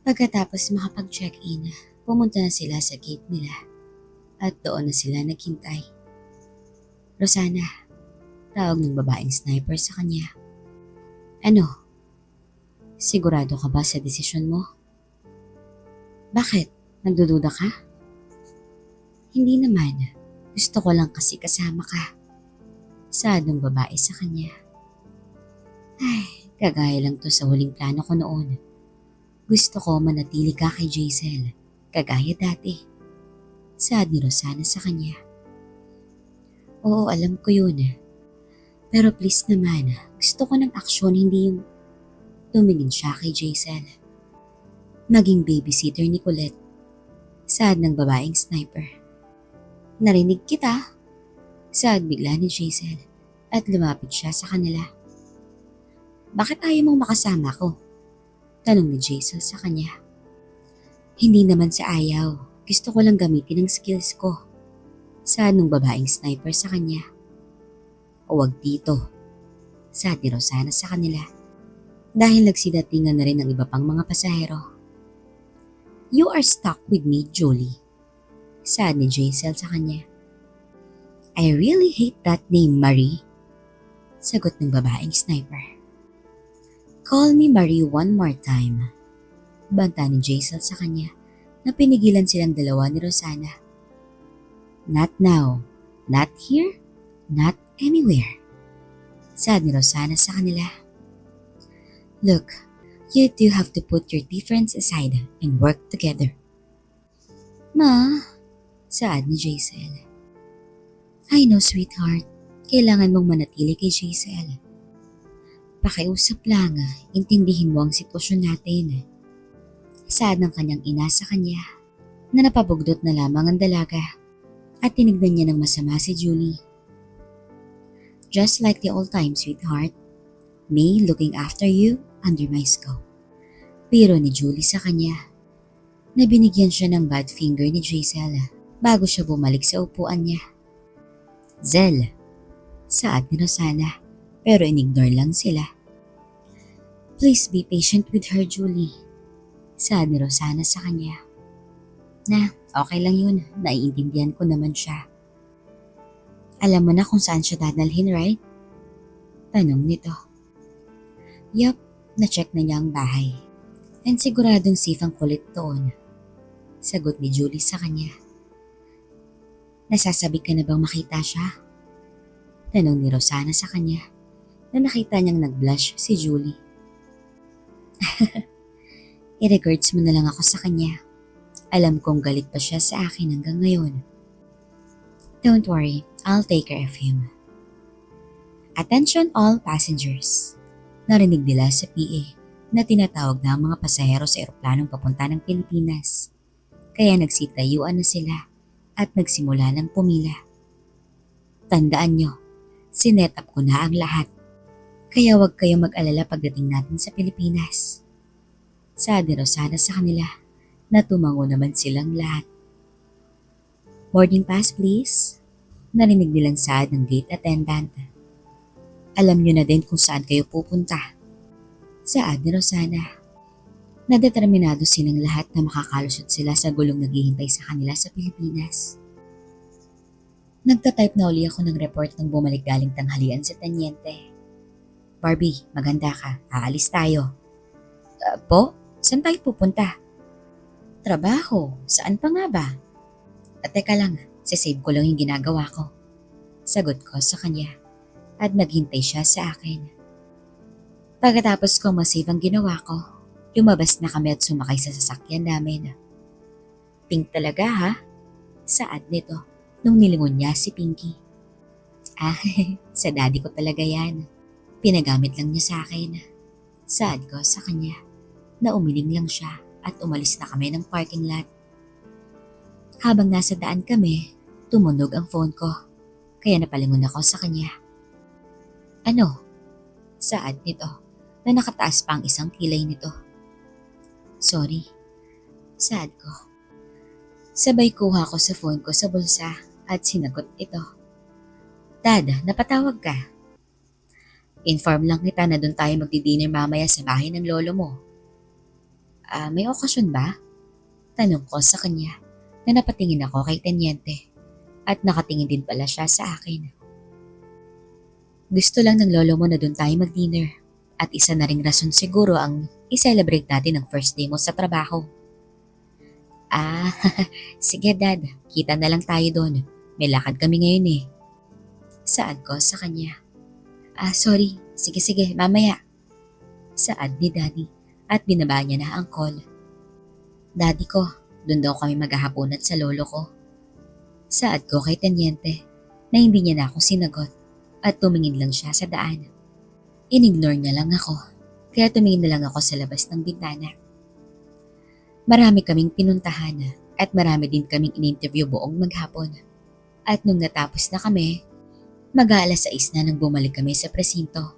Pagkatapos makapag-check-in, pumunta na sila sa gate nila at doon na sila naghintay. Rosana, tawag ng babaeng sniper sa kanya. Ano? Sigurado ka ba sa desisyon mo? Bakit? Nagdududa ka? Hindi naman. Gusto ko lang kasi kasama ka. Saad ng babae sa kanya. Ay, kagaya lang to sa huling plano ko noon. Gusto ko manatili ka kay Jaisel, kagaya dati. Saad ni Rosana sa kanya. Oo, alam ko yun. Pero please naman, gusto ko ng aksyon, hindi yung tumingin siya kay Jaisel. Maging babysitter ni Colette. Saad ng babaeng sniper. Narinig kita. Saad bigla ni Jaisel at lumapit siya sa kanila. Bakit ayaw mong makasama ko? Tanong ni Jaisel sa kanya. Hindi naman sa ayaw. Gusto ko lang gamitin ang skills ko. Saad ng babaeng sniper sa kanya. Huwag dito. Saad ni Rosana sa kanila. Dahil nagsidatingan na rin ang iba pang mga pasahero. You are stuck with me, Julie. Saad ni Jaisel sa kanya. I really hate that name, Marie. Sagot ng babaeng sniper. Call me Marie one more time. Banta ni Jaisel sa kanya na pinigilan silang dalawa ni Rosana. Not now, not here, not anywhere. Saad ni Rosana sa kanila. Look, you two have to put your difference aside and work together. Ma, saad ni Jaisel. I know, sweetheart. Kailangan mong manatili kay Jaisel. Pakiusap lang, intindihin mo ang sitwasyon natin. Saad ng kanyang ina sa kanya na napabugdot na lamang ang dalaga at tinignan niya ng masama si Julie. Just like the old time, sweetheart. Me looking after you under my scope. Pero ni Julie sa kanya na binigyan siya ng bad finger ni Jaisel bago siya bumalik sa upuan niya. Zel, saad ni Rosana pero inignore lang sila. Please be patient with her, Julie. Saad ni Rosana sa kanya. Na, okay lang yun. Naiintindihan ko naman siya. Alam mo na kung saan siya dadalhin, right? Tanong nito. Yup, na-check na niya ang bahay. And siguradong safe ang kulit doon. Sagot ni Julie sa kanya. Nasasabi ka na bang makita siya? Tanong ni Rosana sa kanya na nakita niyang nag-blush si Julie. I-regards mo na lang ako sa kanya. Alam kong galit pa siya sa akin hanggang ngayon. Don't worry, I'll take care of him. Attention all passengers. Narinig nila sa PA na tinatawag na ang mga pasahero sa eroplanong papunta ng Pilipinas. Kaya nagsitayuan na sila at nagsimula ng pumila. Tandaan nyo, sinet up ko na ang lahat. Kaya huwag kayong mag-alala pagdating natin sa Pilipinas. Saad ni Rosana sa kanila na tumango naman silang lahat. Boarding pass please. Narinig nilang saad ng gate attendant. Alam nyo na din kung saan kayo pupunta. Saad ni Rosana. Nadeterminado silang lahat na makakalusot sila sa gulong naghihintay sa kanila sa Pilipinas. Nagtatype na uli ako ng report nang bumalik galing tanghalian sa Tanyente. Barbie, maganda ka. Aalis tayo. Po? Saan tayo pupunta? Trabaho. Saan pa nga ba? Teka lang, sisave ko lang yung ginagawa ko. Sagot ko sa kanya at naghintay siya sa akin. Pagkatapos ko masave ang ginawa ko, lumabas na kami at sumakay sa sasakyan namin. Pink talaga ha? Saad nito nung nilingon niya si Pinky. Ah, sa daddy ko talaga yan. Pinagamit lang niya sa akin. Saad ko sa kanya na umiling lang siya at umalis na kami ng parking lot. Habang nasa daan kami, tumunog ang phone ko. Kaya napalingon ako sa kanya. Ano? Saad nito na nakataas pa ang isang kilay nito. Sorry. Saad ko. Sabay kuha ko sa phone ko sa bulsa at sinagot ito. Dad, napatawag ka. Inform lang kita na doon tayo magdi-dinner mamaya sa bahay ng lolo mo. May okasyon ba? Tanong ko sa kanya na napatingin ako kay Tenyente at nakatingin din pala siya sa akin. Gusto lang ng lolo mo na doon tayo mag-dinner at isa na ring rason siguro ang i-celebrate natin ang first day mo sa trabaho. Ah, sige dad, kita na lang tayo doon. May lakad kami ngayon eh. Saad ko sa kanya. Sorry, sige mamaya. Saad ni daddy at binaba niya na ang call. Daddy ko, doon daw kami maghahaponan sa lolo ko. Saad ko kay Tenyente na hindi niya na ako sinagot at tumingin lang siya sa daan. Inignore niya lang ako kaya tumingin na lang ako sa labas ng bintana. Marami kaming pinuntahan at marami din kaming in-interview buong maghapon. At nung natapos na kami, mag-aalas 6 na nang bumalik kami sa presinto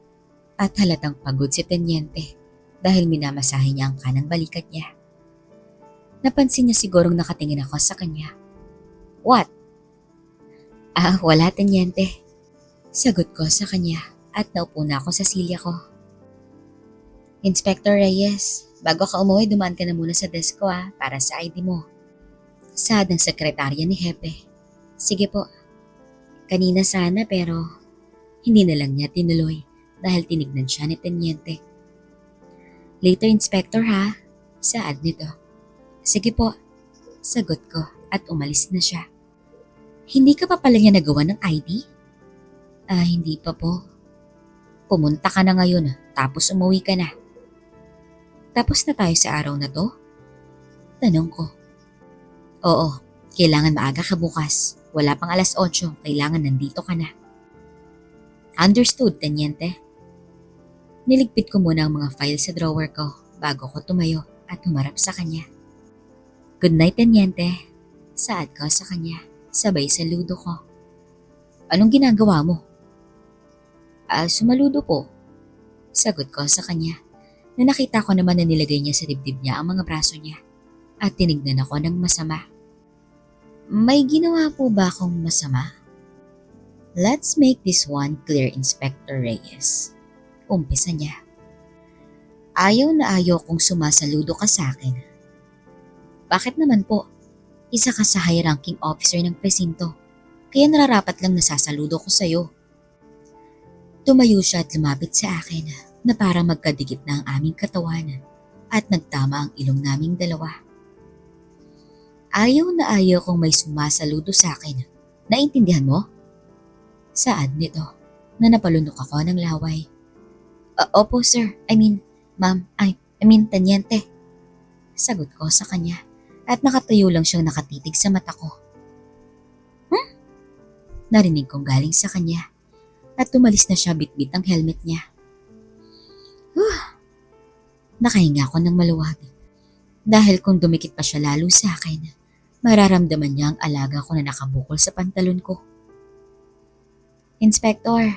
at halatang pagod si Tenyente dahil minamasahe niya ang kanang balikat niya. Napansin niya sigurong nakatingin ako sa kanya. What? Wala Tenyente. Sagot ko sa kanya at naupo na ako sa silya ko. Inspector Reyes, bago ka umuwi dumaan ka na muna sa desk ko para sa ID mo. Saad ng sekretarya ni Hepe. Sige po. Kanina sana pero hindi na lang niya tinuloy dahil tinignan siya ni Tenyente. Later Inspector ha, saad nito. Sige po, sagot ko at umalis na siya. Hindi ka pa pala niya nagawa ng ID? Hindi pa po. Pumunta ka na ngayon tapos umuwi ka na. Tapos na tayo sa araw na to? Tanong ko. Oo, kailangan maaga ka bukas. Wala pang alas 8, kailangan nandito ka na. Understood, Tenyente. Niligpit ko muna ang mga file sa drawer ko bago ko tumayo at humarap sa kanya. Good night, Tenyente. Saad ko sa kanya, sabay saludo ko. Anong ginagawa mo? Sumaludo po. Sagot ko sa kanya na nakita ko naman na nilagay niya sa dibdib niya ang mga braso niya at tinignan ako ng masama. May ginawa po ba akong masama? Let's make this one clear, Inspector Reyes. Umpisa niya. Ayaw na ayaw kong sumasaludo ka sa akin. Bakit naman po? Isa ka sa high-ranking officer ng presinto, kaya nararapat lang nasasaludo ko sa'yo. Tumayo siya at lumapit sa akin na parang magkadikit na ang aming katawan at nagtama ang ilong naming dalawa. Ayaw na ayaw kong may sumasaludo sa akin. Naintindihan mo? Saad nito na napalunok ako ng laway. Opo sir, ma'am, Tenyente. Sagot ko sa kanya at nakatayo lang siyang nakatitig sa mata ko. Narinig kong galing sa kanya at tumalis na siya bitbit ang helmet niya. Nakahinga ako ng maluwag dahil kung dumikit pa siya lalo sa akin, mararamdaman niya ang alaga ko na nakabukol sa pantalon ko. Inspector,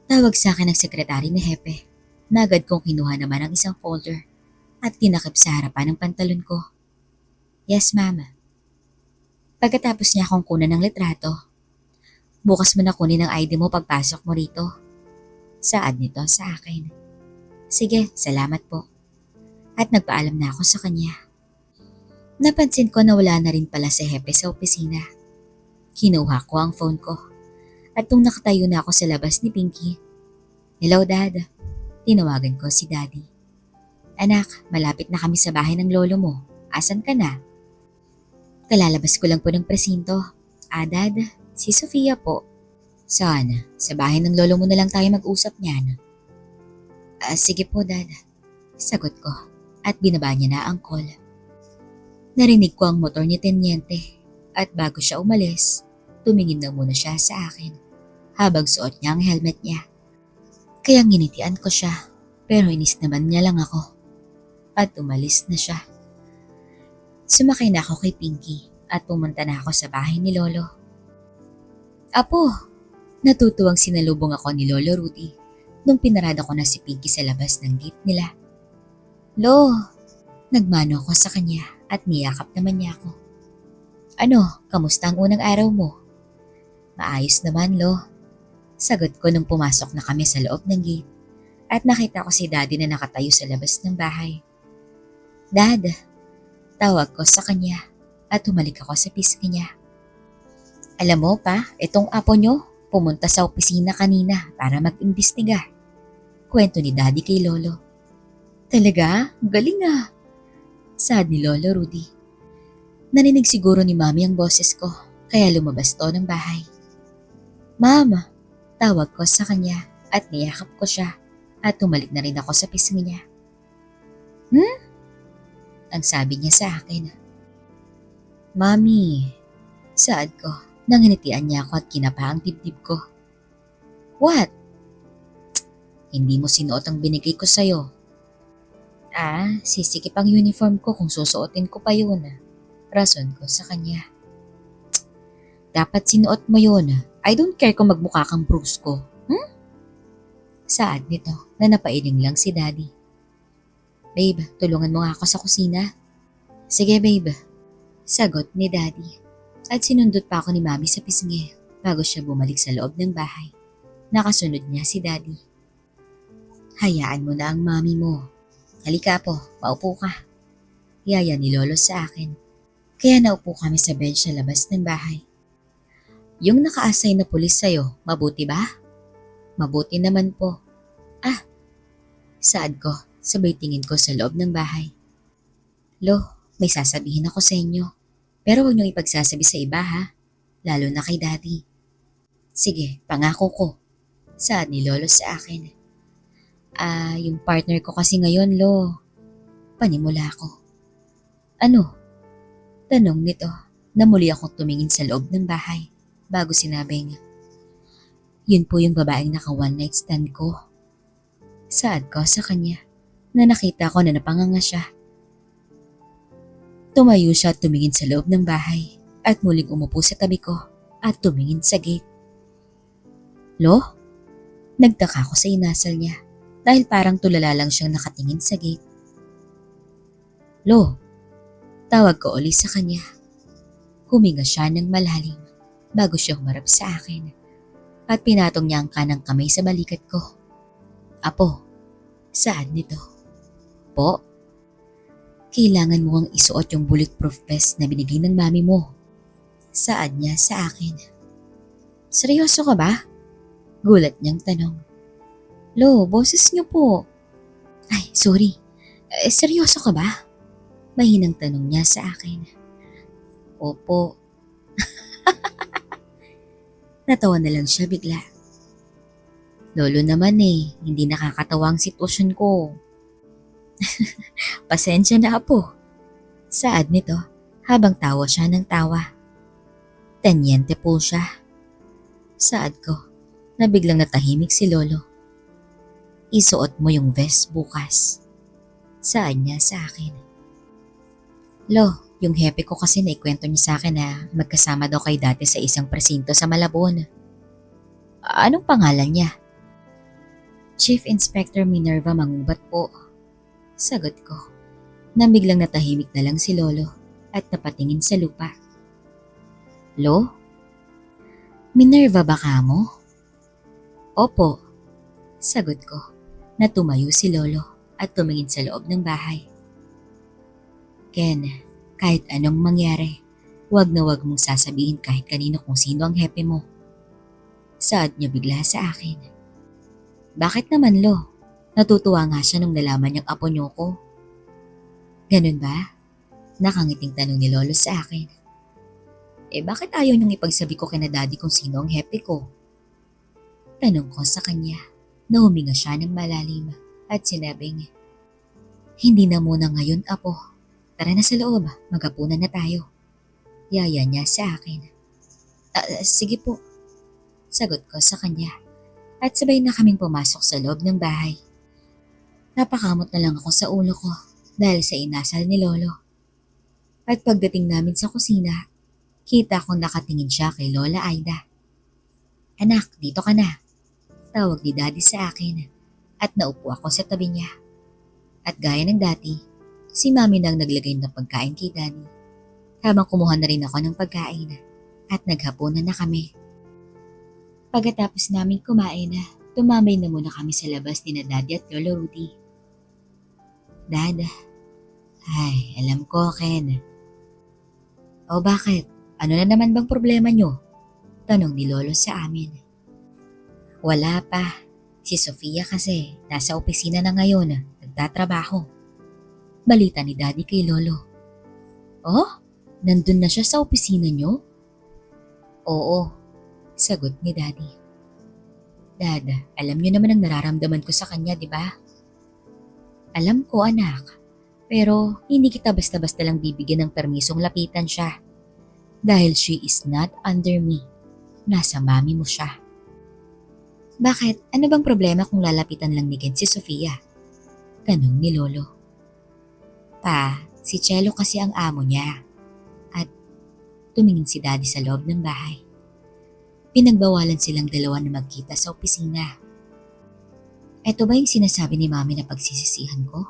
tawag sa akin ng sekretary ni Hepe. Nagad kong kinuha naman ang isang folder at tinakip sa harapan ng pantalon ko. Yes, ma'am. Pagkatapos niya akong kunan ng litrato, bukas mo na kunin ang ID mo pagpasok mo rito. Saad nito sa akin. Sige, salamat po. At nagpaalam na ako sa kanya. Napansin ko na wala na rin pala si Hepe sa opisina. Kinuha ko ang phone ko. At nung nakatayo na ako sa labas ni Pinky, Hello, Dad. Tinawagan ko si Daddy. Anak, malapit na kami sa bahay ng lolo mo. Asan ka na? Kalalabas ko lang po ng presinto. Dad, si Sofia po. Saan? Sa bahay ng lolo mo na lang tayo mag-usap niyan. Sige po, Dad. Sagot ko at binaba niya na ang call. Narinig ko ang motor ni Tenyente at bago siya umalis, tumingin na muna siya sa akin habang suot niya ang helmet niya. Kaya nginitian ko siya pero inis naman niya lang ako at umalis na siya. Sumakay na ako kay Pinky at pumunta na ako sa bahay ni Lolo. Apo, natutuwang sinalubong ako ni Lolo Rudy nung pinarada ko na si Pinky sa labas ng gate nila. Lo, nagmano ako sa kanya at niyakap naman niya ako. Ano, kamusta ang unang araw mo? Maayos naman, Lo. Sagot ko nung pumasok na kami sa loob ng gate at nakita ko si Daddy na nakatayo sa labas ng bahay. Dad, tawag ko sa kanya at humalik ako sa pisngi niya. Alam mo pa, itong apo nyo pumunta sa opisina kanina para mag-imbestiga. Kwento ni Daddy kay Lolo. Talaga? Galing ah. Saad ni Lolo Rudy. Narinig siguro ni Mami ang boses ko kaya lumabas to ng bahay. Mama, tawag ko sa kanya at niyakap ko siya at tumalik na rin ako sa pisngi niya. Ang sabi niya sa akin. Mami, saad ko. Nanginitian niya ako at kinapa ang dibdib ko. What? Hindi mo sinuot ang binigay ko sa'yo. Sisikip ang uniform ko kung susuotin ko pa yun. Rason ko sa kanya. Dapat sinuot mo yun. I don't care kung magmukha kang Bruce ko. Saad nito na napailing lang si Daddy. Babe, tulungan mo nga ako sa kusina. Sige babe. Sagot ni Daddy. At sinundot pa ako ni Mami sa pisngi bago siya bumalik sa loob ng bahay. Nakasunod niya si Daddy. Hayaan mo na ang Mami mo. Halika po, paupo ka. Yaya ni Lolo sa akin. Kaya naupo kami sa bench sa labas ng bahay. Yung naka-assign na pulis sa'yo, mabuti ba? Mabuti naman po. Saad ko, sabay tingin ko sa loob ng bahay. Lo, may sasabihin ako sa inyo. Pero huwag niyong ipagsasabi sa iba ha, lalo na kay Daddy. Sige, pangako ko. Saad ni Lolo sa akin. Yung partner ko kasi ngayon, Lo. Panimula ko. Ano? Tanong nito na muli akong tumingin sa loob ng bahay bago sinabing, yun po yung babaeng naka one night stand ko. Saad ko sa kanya na nakita ko na napanganga siya. Tumayo siya at tumingin sa loob ng bahay at muling umupo sa tabi ko at tumingin sa gate. Lo? Nagtaka ko sa inasal niya dahil parang tulala lang siyang nakatingin sa gate. Lo? Tawag ko uli sa kanya. Huminga siya ng malalim bago siya humarap sa akin at pinatong niya ang kanang kamay sa balikat ko. Apo, saan nito? Po? Kailangan mo ang isuot yung bulletproof vest na binigay ng mami mo. Saad niya sa akin. Seryoso ka ba? Gulat niyang tanong. Lo, boses niyo po. Ay, sorry. Seryoso ka ba? Mahinang tanong niya sa akin. Opo. Natawa na lang siya bigla. Lolo naman hindi nakakatawa ang sitwasyon ko. Pasensya na po. Saad nito habang tawa siya ng tawa. Tenyente po siya. Saad ko na biglang natahimik si Lolo. Isuot mo yung vest bukas. Saad niya sa akin. Lo, yung hepe ko kasi naikwento niya sa akin na magkasama daw kay dati sa isang presinto sa Malabon. Anong pangalan niya? Chief Inspector Minerva Mangubat po. Sagot ko. Na biglang natahimik na lang si Lolo at napatingin sa lupa. Lo? Minerva ba ka mo? Opo. Sagot ko na tumayo si Lolo at tumingin sa loob ng bahay. Ken, kahit anong mangyari, wag na wag mong sasabihin kahit kanino kung sino ang hepe mo. Saad niya bigla sa akin. Bakit naman, Lo? Natutuwa nga siya nung nalaman niyang apo niyo ko. Ganun ba? Nakangiting tanong ni Lolo sa akin. Bakit ayaw niyong ipagsabi ko kina Daddy kung sino ang hepe ko? Tanong ko sa kanya na huminga siya ng malalim at sinabing, hindi na muna ngayon, apo. Tara na sa loob, magapunan na tayo. Yaya niya sa akin. Sige po. Sagot ko sa kanya at sabay na kaming pumasok sa loob ng bahay. Napakamot na lang ako sa ulo ko dahil sa inasal ni Lolo. At pagdating namin sa kusina, kita kong nakatingin siya kay Lola Aida. Anak, dito ka na. Tawag ni Daddy sa akin at naupo ako sa tabi niya. At gaya ng dati, si Mami nang naglagay ng pagkain kay Daddy. Habang kumuha na rin ako ng pagkain at naghapunan na kami. Pagkatapos namin kumain, tumambay na muna kami sa labas ni na Daddy at Lolo Rudy. Dad, Ay, alam ko, Ken. O bakit? Ano na naman bang problema nyo? Tanong ni Lolo sa amin. Wala pa. Si Sofia kasi nasa opisina na ngayon, nagtatrabaho. Balita ni Daddy kay Lolo. Oh, nandun na siya sa opisina nyo? Oo, sagot ni Daddy. Dad, alam niyo naman ang nararamdaman ko sa kanya, di ba? Alam ko, anak. Pero hindi kita basta-basta lang bibigyan ng permisong lapitan siya. Dahil she is not under me. Nasa mami mo siya. Bakit? Ano bang problema kung lalapitan lang ni Ken si Sofia? Tanong ni Lolo. Pa, si Chelo kasi ang amo niya. At tumingin si Daddy sa loob ng bahay. Pinagbawalan silang dalawa na magkita sa opisina. Eto ba yung sinasabi ni Mami na pagsisisihan ko?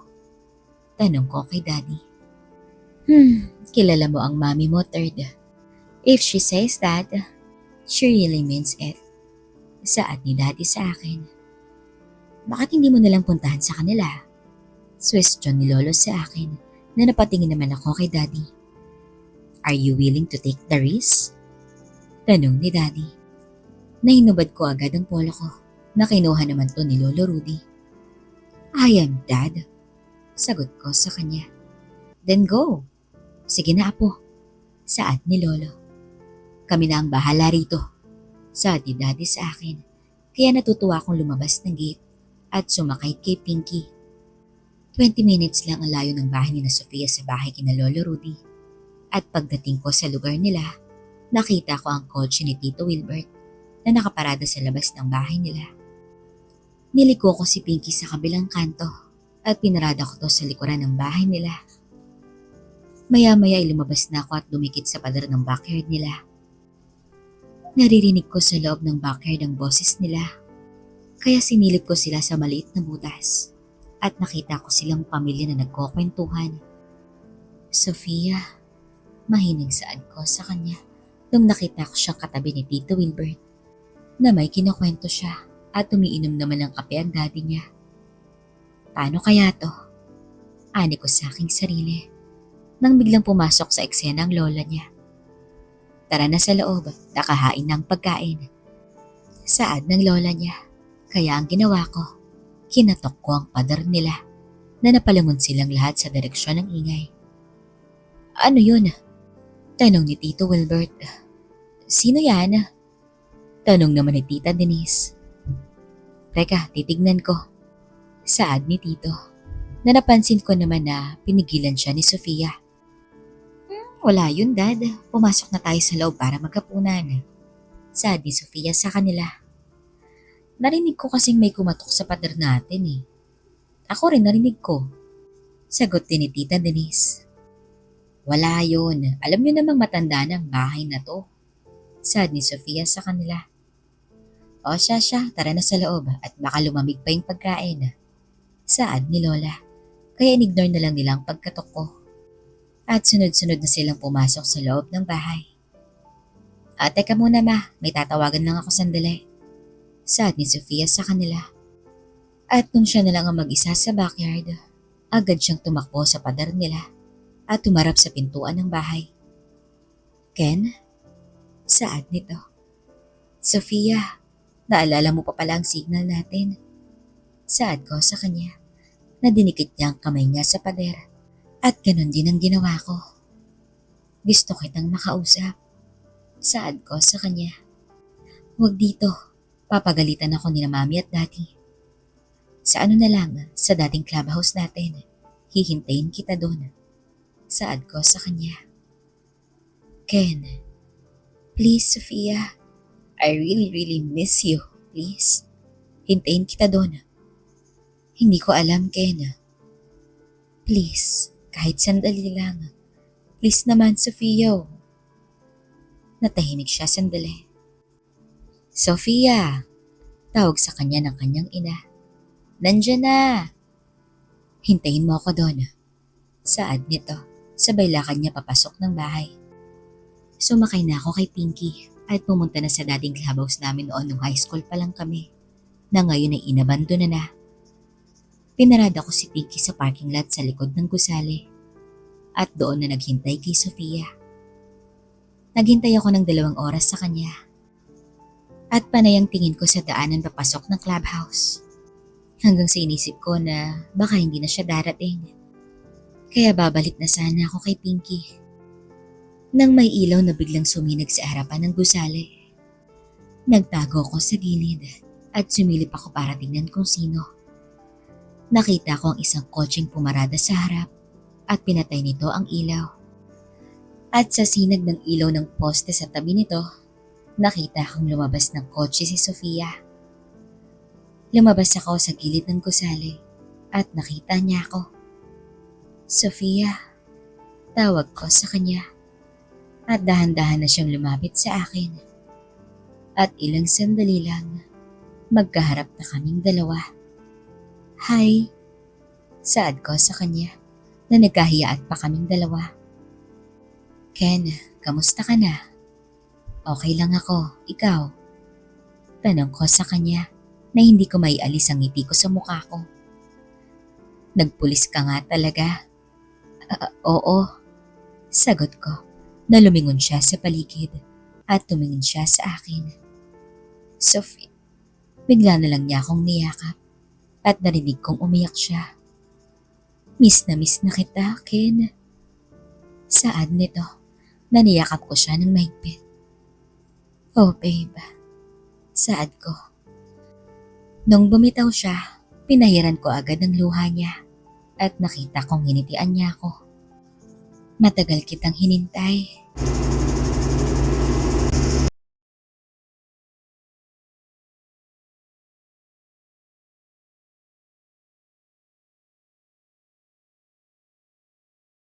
Tanong ko kay Daddy. Kilala mo ang Mami mo, third. If she says that, she really means it. Saad ni Daddy sa akin. Bakit hindi mo nalang puntahan sa kanila? Question ni Lolo sa akin na napatingin naman ako kay Daddy. Are you willing to take the risk? Tanong ni Daddy. Nahinubad ko agad ang polo ko na kinuha naman to ni Lolo Rudy. I am Dad. Sagot ko sa kanya. Then go. Sige na apo. Saad ni Lolo. Kami na ang bahala rito. Saad ni Daddy sa akin. Kaya natutuwa akong lumabas ng gate at sumakay kay Pinky. 20 minutes lang ang layo ng bahay ni na Sofia sa bahay kina Lolo Rudy. At pagdating ko sa lugar nila, nakita ko ang kotse ni Tito Wilbert na nakaparada sa labas ng bahay nila. Niliko ko si Pinky sa kabilang kanto at pinarada ko to sa likuran ng bahay nila. Maya-maya ay lumabas na ako at dumikit sa pader ng backyard nila. Naririnig ko sa loob ng backyard ang boses nila. Kaya sinilip ko sila sa maliit na butas at nakita ko silang pamilya na nagkukwentuhan. Sofia, mahinig saad ko sa kanya nung nakita ko siyang katabi ni Tito Wilbert na may kinukwento siya at umiinom naman ng kape ang daddy niya. Paano kaya to? Ani ko sa aking sarili nang biglang pumasok sa eksena ang lola niya. Tara na sa loob, nakahain ng pagkain. Saad ng lola niya, kaya ang ginawa ko, kinatok ko ang pader nila na napalangon silang lahat sa direksyon ng ingay. Ano yun? Tanong ni Tito Wilbert. Sino yan? Tanong naman ni Tita Denise. Teka, titignan ko. Saad ni Tito, na napansin ko naman na pinigilan siya ni Sofia. Wala yun, Dad. Pumasok na tayo sa loob para magkapunan. Saad ni Sofia sa kanila. Narinig ko kasing may kumatok sa pader natin eh. Ako rin narinig ko. Sagot din ni Tita Denise. Wala yun. Alam niyo namang matanda ng bahay na to. Saad ni Sofia sa kanila. O siya, tara na sa loob at baka lumamig pa yung pagkain. Saad ni Lola. Kaya inignore na lang nila ang pagkatok ko. At sunod-sunod na silang pumasok sa loob ng bahay. Teka muna ma, may tatawagan lang ako sandali. Saad ni Sofia sa kanila. At nung siya na lang ang mag-isa sa backyard, agad siyang tumakbo sa pader nila at tumarap sa pintuan ng bahay. Ken? Saad nito. Sofia, naalala mo pa pala ang signal natin. Saad ko sa kanya na dinikit niya ang kamay niya sa pader at ganun din ang ginawa ko. Gusto kitang makausap. Saad ko sa kanya. Huwag dito, papagalitan ako ni na Mami at Daddy. Sa ano na lang, sa dating clubhouse natin, hihintayin kita doon. Saad ko sa kanya. Ken, please Sofia, I really miss you, please. Hintayin kita doon. Hindi ko alam, Ken. Please, kahit sandali lang. Please naman, Sofia. Natahimik siya sandali. Sofia, tawag sa kanya ng kanyang ina. Nandiyan na. Hintayin mo ako doon. Saad nito, sabay lakad niya papasok ng bahay. Sumakay na ako kay Pinky at pumunta na sa dating clubhouse namin noon nung high school pa lang kami, na ngayon ay inabandona na. Pinarada ko si Pinky sa parking lot sa likod ng gusali at doon na naghintay kay Sofia. Naghintay ako ng 2 oras sa kanya at panay ang tingin ko sa daanan papasok ng clubhouse. Hanggang sa inisip ko na baka hindi na siya darating. Kaya babalik na sana ako kay Pinky. Nang may ilaw na biglang suminag sa harapan ng gusali. Nagtago ako sa gilid at sumilip ako para tingnan kung sino. Nakita ko ang isang kotseng pumarada sa harap at pinatay nito ang ilaw. At sa sinag ng ilaw ng poste sa tabi nito, nakita kong lumabas ng kotse si Sofia. Lumabas ako sa gilid ng gusali at nakita niya ako. Sofia, tawag ko sa kanya at dahan-dahan na siyang lumapit sa akin. At ilang sandali lang, magkaharap na kaming dalawa. Hi, saad ko sa kanya na nagkahiyaan pa kaming dalawa. Ken, kamusta ka na? Okay lang ako, ikaw? Tanong ko sa kanya na hindi ko maialis ang ngiti ko sa mukha ko. Nagpulis ka nga talaga. Oo, sagot ko na lumingon siya sa paligid at tumingin siya sa akin. Sophie, bigla na lang niya akong niyakap at narinig kong umiyak siya. Miss na kita, Ken. Saad nito na niyakap ko siya ng mahigpit. Oh babe, saad ko. Nung bumitaw siya, pinahiran ko agad ang luha niya at nakita kong hinitian niya ako. Matagal kitang hinintay.